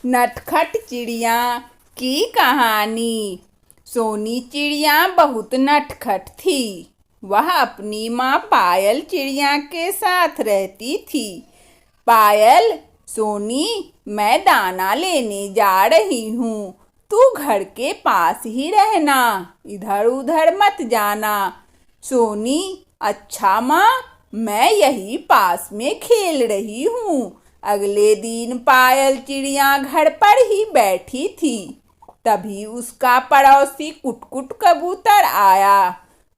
नटखट चिड़िया की कहानी। सोनी चिड़िया बहुत नटखट थी। वह अपनी माँ पायल चिड़िया के साथ रहती थी। पायल, सोनी, मैं दाना लेने जा रही हूँ। तू घर के पास ही रहना, इधर उधर मत जाना। सोनी, अच्छा माँ, मैं यही पास में खेल रही हूँ। अगले दिन पायल चिड़िया घर पर ही बैठी थी। तभी उसका पड़ोसी कुटकुट कबूतर आया।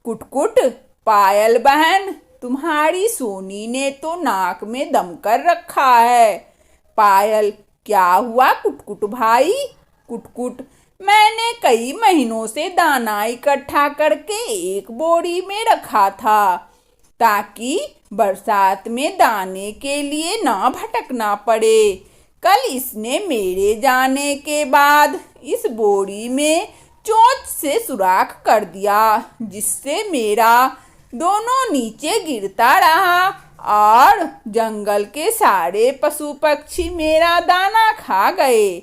कुटकुट, पायल बहन, तुम्हारी सोनी ने तो नाक में दम कर रखा है। पायल, क्या हुआ कुटकुट भाई? कुटकुट, मैंने कई महीनों से दाना इकट्ठा करके एक बोरी में रखा था, ताकि बरसात में दाने के लिए ना भटकना पड़े। कल इसने मेरे जाने के बाद इस बोरी में चोंच से सुराख कर दिया, जिससे मेरा दोनों नीचे गिरता रहा और जंगल के सारे पशु पक्षी मेरा दाना खा गए।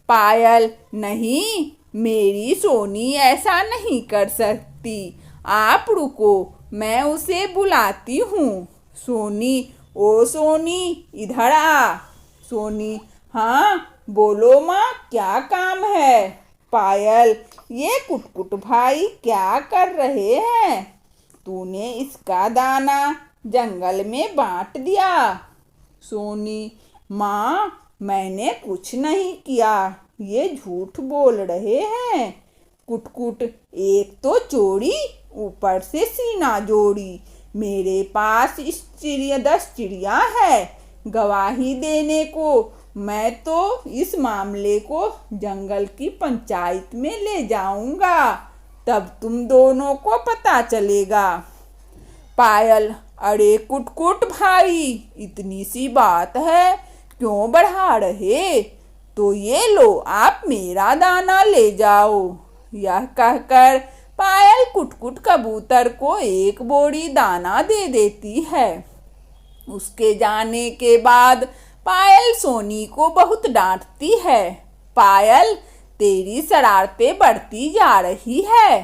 पायल, नहीं, मेरी सोनी ऐसा नहीं कर सकती। आप रुको, मैं उसे बुलाती हूँ। सोनी, ओ सोनी, इधर आ। सोनी, हाँ बोलो माँ, क्या काम है? पायल, ये कुटकुट भाई क्या कर रहे हैं? तूने इसका दाना जंगल में बांट दिया। सोनी, माँ, मैंने कुछ नहीं किया, ये झूठ बोल रहे हैं। कुटकुट, एक तो चोरी, ऊपर से सीना जोड़ी। मेरे पास इस 10 चिड़िया है गवाही देने को। मैं तो इस मामले को जंगल की पंचायत में ले जाऊंगा, तब तुम दोनों को पता चलेगा। पायल, अरे कुटकुट भाई, इतनी सी बात है, क्यों बढ़ा रहे? तो ये लो, आप मेरा दाना ले जाओ। यह कहकर पायल कुटकुट कबूतर को एक बोरी दाना दे देती है। उसके जाने के बाद पायल सोनी को बहुत डांटती है। पायल, तेरी शरारतें बढ़ती जा रही है।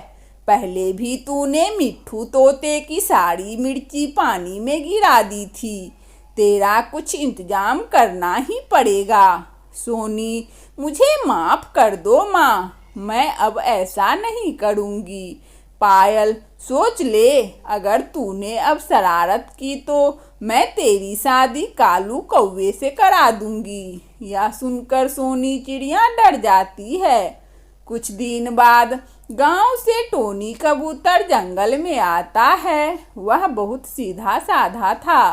पहले भी तूने मिट्ठू तोते की सारी मिर्ची पानी में गिरा दी थी। तेरा कुछ इंतजाम करना ही पड़ेगा। सोनी, मुझे माफ कर दो माँ, मैं अब ऐसा नहीं करूँगी। पायल, सोच ले, अगर तूने अब शरारत की तो मैं तेरी शादी कालू कौवे से करा दूंगी। यह सुनकर सोनी चिड़िया डर जाती है। कुछ दिन बाद गांव से टोनी कबूतर जंगल में आता है। वह बहुत सीधा साधा था।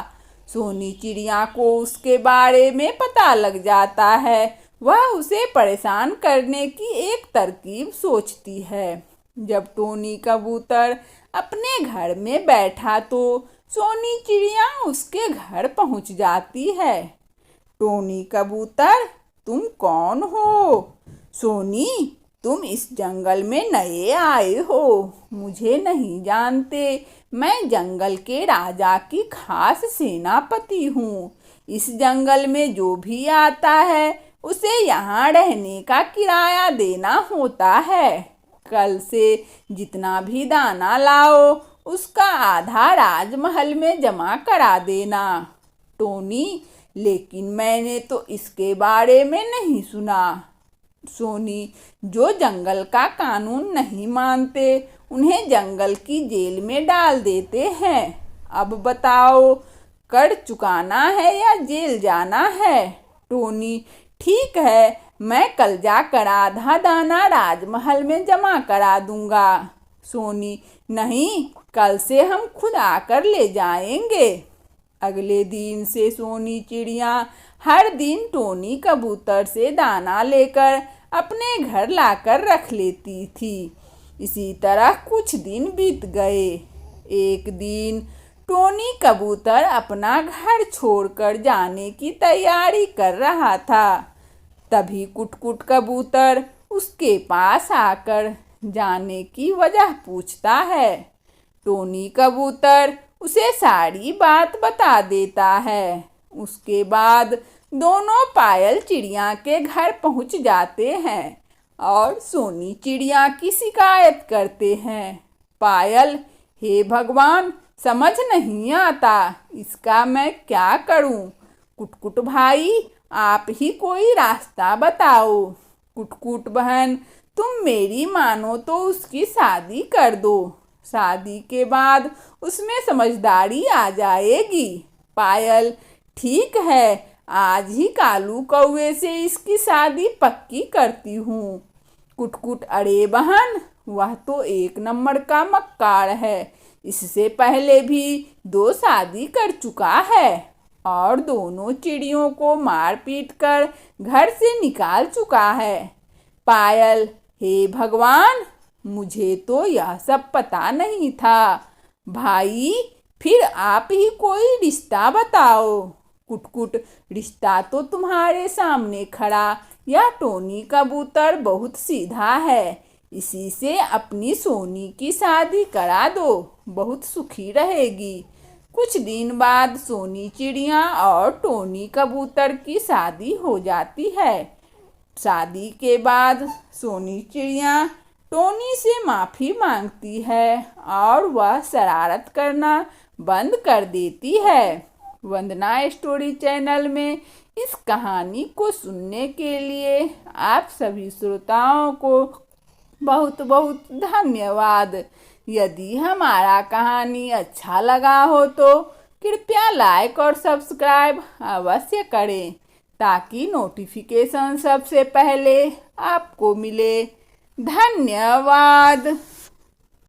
सोनी चिड़िया को उसके बारे में पता लग जाता है। वह उसे परेशान करने की एक तरकीब सोचती है। जब टोनी कबूतर अपने घर में बैठा तो सोनी चिड़िया उसके घर पहुंच जाती है। टोनी कबूतर, तुम कौन हो? सोनी, तुम इस जंगल में नए आए हो, मुझे नहीं जानते। मैं जंगल के राजा की खास सेनापति हूँ। इस जंगल में जो भी आता है उसे यहाँ रहने का किराया देना होता है। कल से जितना भी दाना लाओ उसका आधा राजमहल में जमा करा देना। टोनी, लेकिन मैंने तो इसके बारे में नहीं सुना। सोनी, जो जंगल का कानून नहीं मानते उन्हें जंगल की जेल में डाल देते हैं। अब बताओ, कर चुकाना है या जेल जाना है? टोनी, ठीक है, मैं कल जाकर आधा दाना राजमहल में जमा करा दूंगा। सोनी, नहीं, कल से हम खुद आकर ले जाएंगे। अगले दिन से सोनी चिड़िया हर दिन टोनी कबूतर से दाना लेकर अपने घर लाकर रख लेती थी। इसी तरह कुछ दिन बीत गए। एक दिन टोनी कबूतर अपना घर छोड़कर जाने की तैयारी कर रहा था। तभी कुटकुट कबूतर उसके पास आकर जाने की वजह पूछता है। टोनी कबूतर उसे सारी बात बता देता है। उसके बाद दोनों पायल चिड़िया के घर पहुंच जाते हैं और सोनी चिड़िया की शिकायत करते हैं। पायल, हे भगवान, समझ नहीं आता, इसका मैं क्या करूं? कुटकुट भाई, आप ही कोई रास्ता बताओ। कुटकुट बहन, तुम मेरी मानो तो उसकी शादी कर दो। शादी के बाद उसमें समझदारी आ जाएगी। पायल, ठीक है, आज ही कालू कौवे से इसकी शादी पक्की करती हूँ। कुटकुट, अरे बहन, वह तो एक नंबर का मक्कार है। इससे पहले भी 2 शादी कर चुका है और दोनों चिड़ियों को मार पीट कर घर से निकाल चुका है। पायल, हे भगवान, मुझे तो यह सब पता नहीं था। भाई, फिर आप ही कोई रिश्ता बताओ। कुटकुट, रिश्ता तो तुम्हारे सामने खड़ा यह टोनी कबूतर बहुत सीधा है। इसी से अपनी सोनी की शादी करा दो, बहुत सुखी रहेगी। कुछ दिन बाद सोनी चिड़िया और टोनी कबूतर की शादी हो जाती है। शादी के बाद सोनी चिड़िया टोनी से माफ़ी मांगती है और वह शरारत करना बंद कर देती है। वंदना स्टोरी चैनल में इस कहानी को सुनने के लिए आप सभी श्रोताओं को बहुत बहुत धन्यवाद। यदि हमारा कहानी अच्छा लगा हो तो कृपया लाइक और सब्सक्राइब अवश्य करें ताकि नोटिफिकेशन सबसे पहले आपको मिले। धन्यवाद।